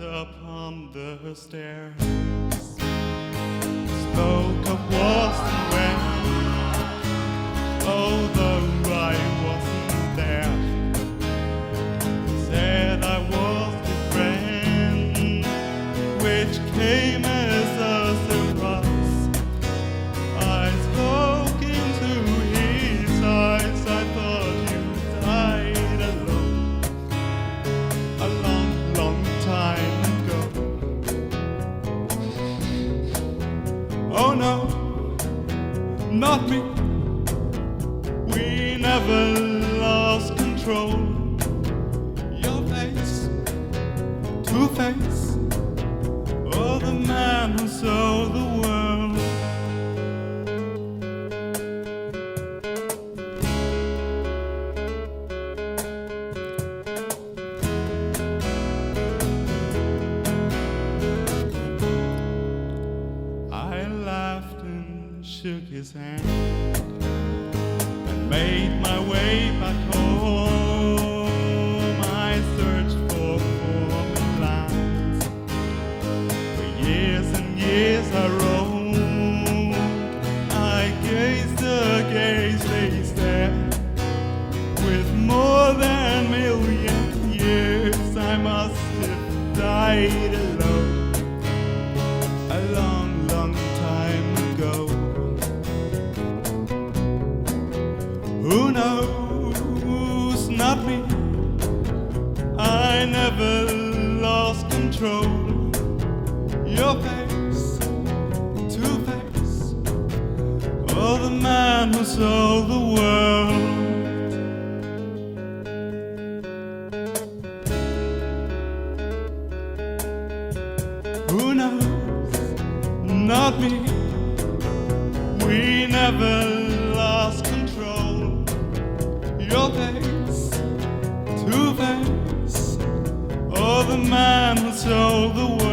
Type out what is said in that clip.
upon the stairs, spoke of was and when, although I wasn't there. Said I was his friend, which came as a surprise. I spoke into his eyes. I thought you died alone a long, long time ago. Oh no, not me. We never lost control. Your face, Two-Face, oh, the man who sold the world. I laughed and shook his hand and made my way back home. I searched for foreign lands. For years and years I roamed. I gazed against they stared. With more than a million years I must have died alone a long, long time ago. Who knows? Not me. I never lost control. Your face, Two-Face, oh, the man who sold the world. Who knows? Not me. We never lost control. Your face, Two-Face, oh, the man who sold the world.